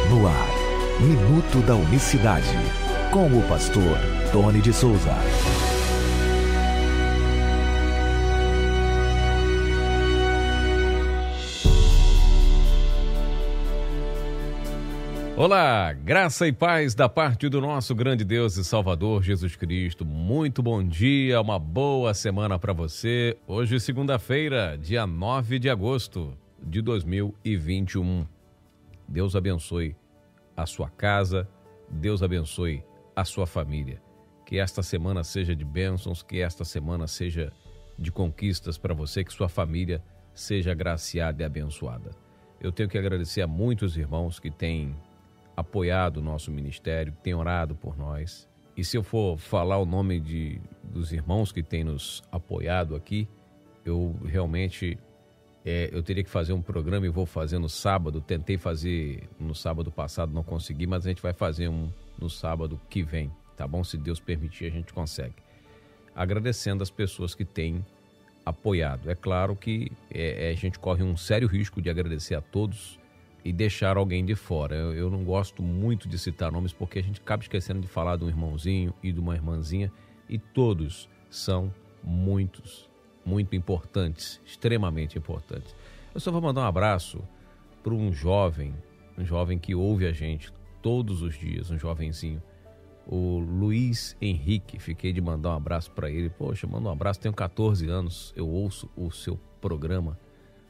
No ar, Minuto da Unicidade, com o pastor Tony de Souza. Olá, graça e paz da parte do nosso grande Deus e Salvador Jesus Cristo. Muito bom dia, uma boa semana para você. Hoje, segunda-feira, dia 9 de agosto de 2021. Deus abençoe a sua casa, Deus abençoe a sua família. Que esta semana seja de bênçãos, que esta semana seja de conquistas para você, que sua família seja agraciada e abençoada. Eu tenho que agradecer a muitos irmãos que têm apoiado o nosso ministério, que têm orado por nós. E se eu for falar o nome dos irmãos que têm nos apoiado aqui, eu realmente eu teria que fazer um programa e vou fazer no sábado. Tentei fazer no sábado passado, não consegui, mas a gente vai fazer um no sábado que vem, tá bom? Se Deus permitir, a gente consegue. Agradecendo as pessoas que têm apoiado. É claro que a gente corre um sério risco de agradecer a todos e deixar alguém de fora. Eu não gosto muito de citar nomes porque a gente acaba esquecendo de falar de um irmãozinho e de uma irmãzinha, e todos são muito importantes, extremamente importantes. Eu só vou mandar um abraço para um jovem que ouve a gente todos os dias, um jovenzinho, o Luiz Henrique. Fiquei de mandar um abraço para ele. Poxa, manda um abraço, tenho 14 anos, eu ouço o seu programa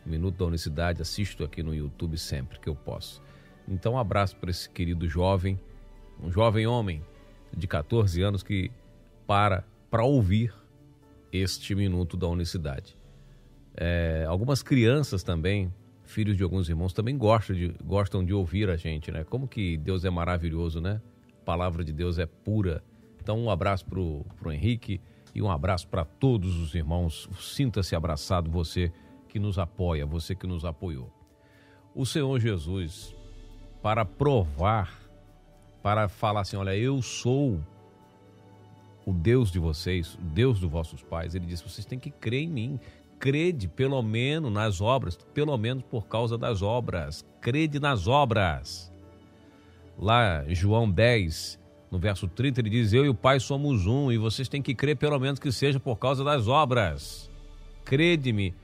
Minuto da Unicidade, assisto aqui no YouTube sempre que eu posso. Então, um abraço para esse querido jovem, um jovem homem de 14 anos que para ouvir este Minuto da Unicidade. Algumas crianças também, filhos de alguns irmãos, também gostam de ouvir a gente, né? Como que Deus é maravilhoso, né? A palavra de Deus é pura. Então, um abraço pro Henrique e um abraço para todos os irmãos. Sinta-se abraçado, você que nos apoia, você que nos apoiou. O Senhor Jesus, para provar, para falar assim, olha, eu sou o Deus de vocês, o Deus dos vossos pais, ele disse, vocês têm que crer em mim. Crede pelo menos nas obras, pelo menos por causa das obras. Crede nas obras. Lá em João 10, no verso 30, ele diz, eu e o Pai somos um, e vocês têm que crer pelo menos que seja por causa das obras. Crede-me,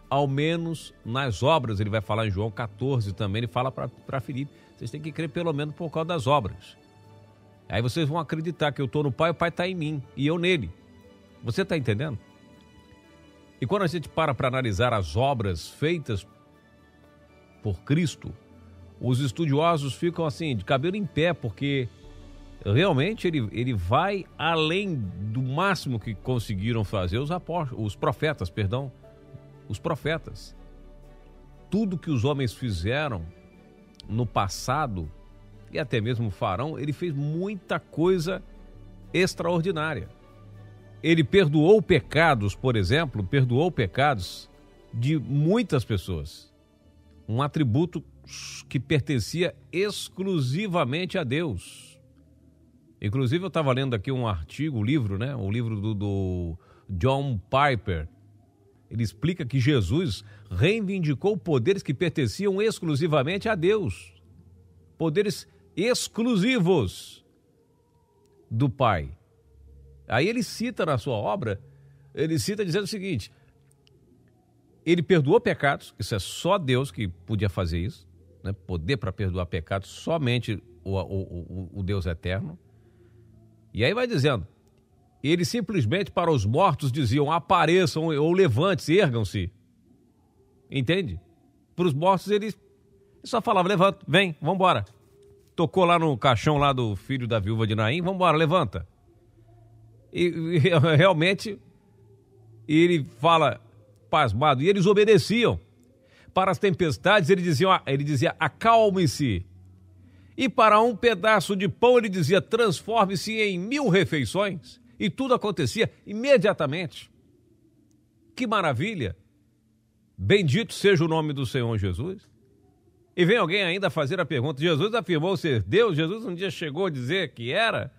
ao menos nas obras. Ele vai falar em João 14 também, ele fala para Filipe, vocês têm que crer pelo menos por causa das obras. Aí vocês vão acreditar que eu estou no Pai, o Pai está em mim e eu nele. Você está entendendo? E quando a gente para analisar as obras feitas por Cristo, os estudiosos ficam assim, de cabelo em pé, porque realmente ele vai além do máximo que conseguiram fazer os profetas. Tudo que os homens fizeram no passado, e até mesmo farão, ele fez muita coisa extraordinária. Ele perdoou pecados, por exemplo, de muitas pessoas. Um atributo que pertencia exclusivamente a Deus. Inclusive, eu estava lendo aqui um artigo, um livro, né? O livro do John Piper. Ele explica que Jesus reivindicou poderes que pertenciam exclusivamente a Deus. Poderes exclusivos do Pai. Aí ele cita na sua obra, dizendo o seguinte, ele perdoou pecados, isso é só Deus que podia fazer isso, né? Poder para perdoar pecados, somente o Deus eterno. E aí vai dizendo, ele simplesmente para os mortos diziam, apareçam ou levante-se, ergam-se. Entende? Para os mortos ele só falava, levanta, vem, vamos embora. Tocou lá no caixão lá do filho da viúva de Naim, vamos embora, levanta. E realmente ele fala pasmado, e eles obedeciam. Para as tempestades ele dizia acalme-se. E para um pedaço de pão ele dizia transforme-se em 1000 refeições. E tudo acontecia imediatamente. Que maravilha! Bendito seja o nome do Senhor Jesus. E vem alguém ainda fazer a pergunta, Jesus afirmou ser Deus? Jesus um dia chegou a dizer que era?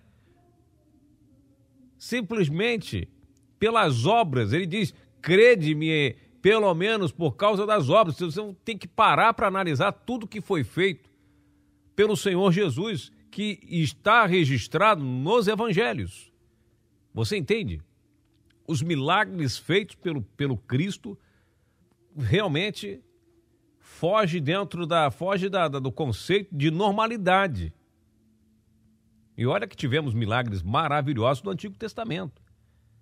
Simplesmente pelas obras, ele diz, crede-me pelo menos por causa das obras. Você tem que parar para analisar tudo que foi feito pelo Senhor Jesus, que está registrado nos evangelhos. Você entende? Os milagres feitos pelo Cristo realmente foge do conceito de normalidade. E olha que tivemos milagres maravilhosos no Antigo Testamento.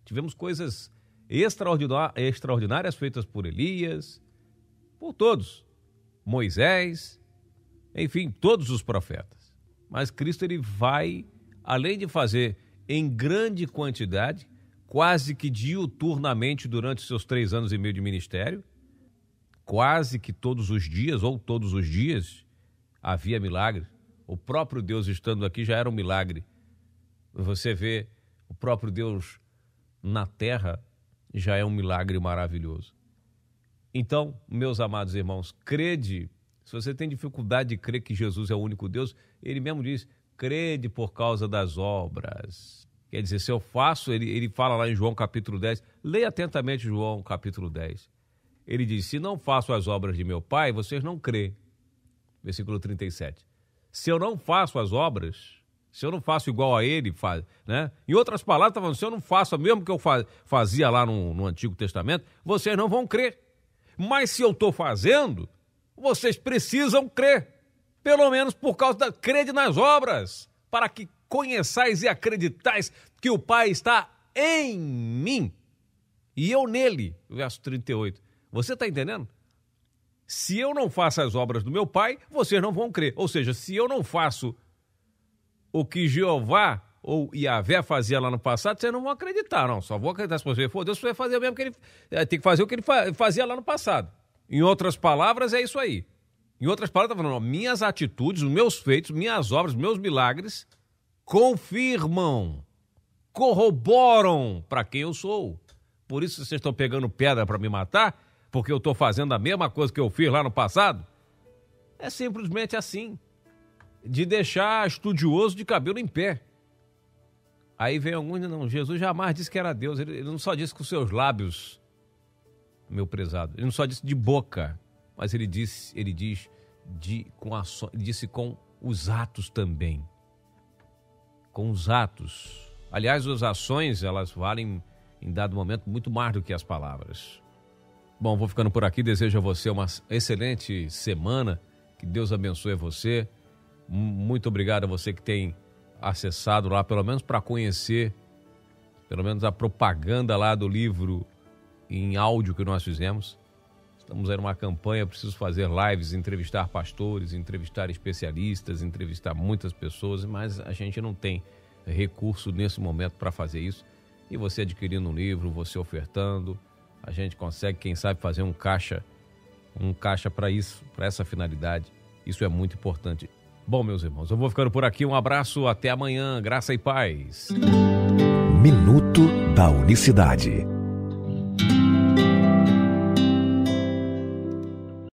Tivemos coisas extraordinárias feitas por Elias, por todos, Moisés, enfim, todos os profetas. Mas Cristo, ele vai, além de fazer em grande quantidade, quase que diuturnamente durante os seus 3 anos e meio de ministério, quase que todos os dias havia milagre. O próprio Deus estando aqui já era um milagre. Você vê o próprio Deus na terra, já é um milagre maravilhoso. Então, meus amados irmãos, crede. Se você tem dificuldade de crer que Jesus é o único Deus, ele mesmo diz, crede por causa das obras. Quer dizer, se eu faço, ele fala lá em João capítulo 10, leia atentamente João capítulo 10. Ele diz, se não faço as obras de meu Pai, vocês não crê. Versículo 37. Se eu não faço as obras, se eu não faço igual a ele faz, né? Em outras palavras, tá falando, se eu não faço o mesmo que eu fazia lá no Antigo Testamento, vocês não vão crer. Mas se eu estou fazendo, vocês precisam crer. Pelo menos por causa da crede nas obras, para que conheçais e acreditais que o Pai está em mim e eu nele. Verso 38. Você está entendendo? Se eu não faço as obras do meu Pai, vocês não vão crer. Ou seja, se eu não faço o que Jeová ou Yahvé fazia lá no passado, vocês não vão acreditar, não. Só vou acreditar se você for Deus, você vai fazer o mesmo que ele tem que fazer o que ele fazia lá no passado. Em outras palavras, é isso aí. Em outras palavras, está falando, minhas atitudes, os meus feitos, minhas obras, meus milagres confirmam, corroboram para quem eu sou. Por isso vocês estão pegando pedra para me matar, porque eu estou fazendo a mesma coisa que eu fiz lá no passado. É simplesmente assim, de deixar estudioso de cabelo em pé. Aí vem alguns, não, Jesus jamais disse que era Deus, ele não só disse com seus lábios, meu prezado, ele não só disse de boca, mas ele disse com os atos também. Com os atos. Aliás, as ações, elas valem em dado momento muito mais do que as palavras. Bom, vou ficando por aqui, desejo a você uma excelente semana, que Deus abençoe você. Muito obrigado a você que tem acessado lá, pelo menos para conhecer, pelo menos a propaganda lá do livro em áudio que nós fizemos. Estamos aí numa campanha, preciso fazer lives, entrevistar pastores, entrevistar especialistas, entrevistar muitas pessoas, mas a gente não tem recurso nesse momento para fazer isso. E você adquirindo um livro, você ofertando, a gente consegue, quem sabe, fazer um caixa para isso, para essa finalidade. Isso é muito importante. Bom, meus irmãos, eu vou ficando por aqui. Um abraço, até amanhã, graça e paz. Minuto da Unicidade.